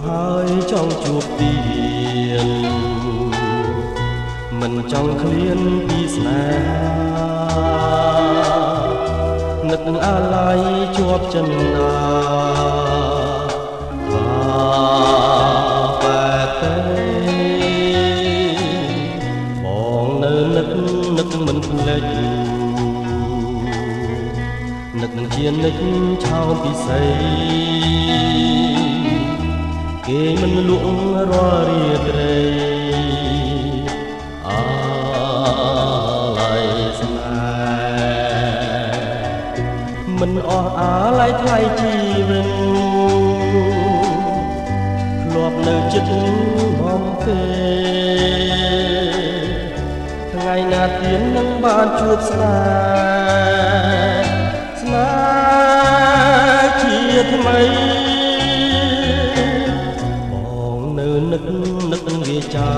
ហើយចង់ជួបទៀតមិនចង់ឃ្លានពីស្នេហានឹកអាឡ័យជាប់ចិនណាបែបទេបងនៅនឹកមិនភ្លេចនឹកជានឹកឆោមពិសេសគេមិនលក់រាល់រាត្រីអាឡ័យស្នេហ៍មិនអស់អាឡ័យថ្លៃជីវិតធ្លាប់នៅចិត្តបំពេថ្ងៃណាទៀតនឹងបានជួបស្នេហ៍ជាថ្មីនឹកវាចា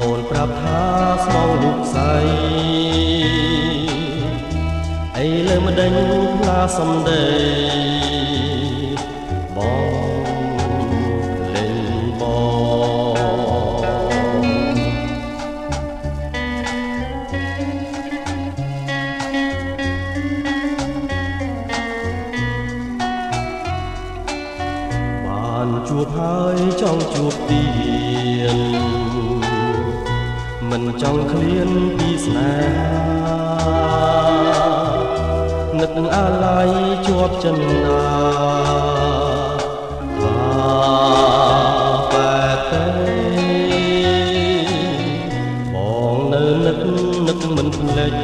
អូនប្រាប់ថាស្មងរូបស្អីអីលើម្ដេចផ្លាសំដីបងលេងជួបហើយចង់ជួបទៀតមិនចង់ឃ្លានពីស្នេហានឹកអាឡ័យជាប់ចិនណាបែបទេបងនៅនឹកមិនភ្លេច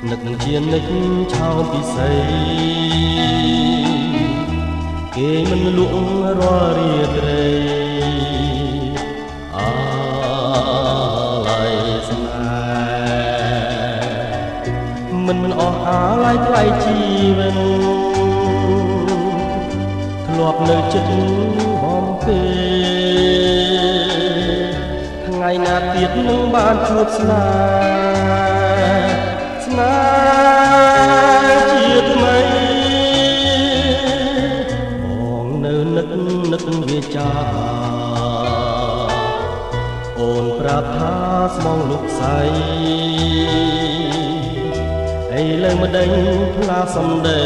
នឹកជានឹកឆោមពិសេសគេមិនលក់រាល់រាត្រីអាឡ័យស្នេហ៍មិនអស់អាឡ័យថ្លៃជីវិតធ្លាប់នៅចិត្តបំពេថ្ងៃណាទៀតនឹងបានជួបស្នេហ៍ជាថ្មីនឹកវាចាអូនប្រាប់ថាស្មងលោកស្អីអីលើម្ដេចផ្លាសំដី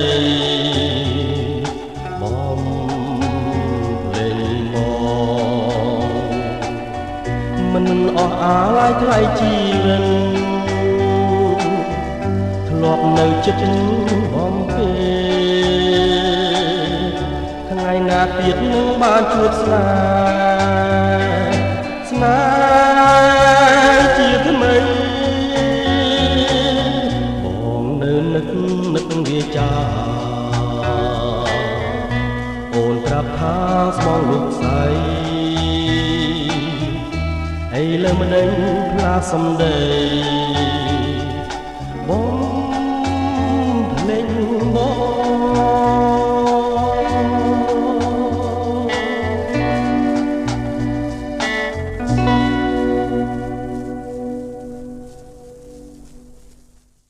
បងលេងបងមិនអស់អាឡ័យថ្លៃជីវិតធ្លាប់នៅចិត្តបំពេថ្ងៃណាទៀតនឹងបានជួបស្នេហ៍ជាថ្មីបងនៅនឹកវាចាអូនប្រាប់ថាស្មងលោកស្អីអីលើម្ដេចផ្លាសំដីបង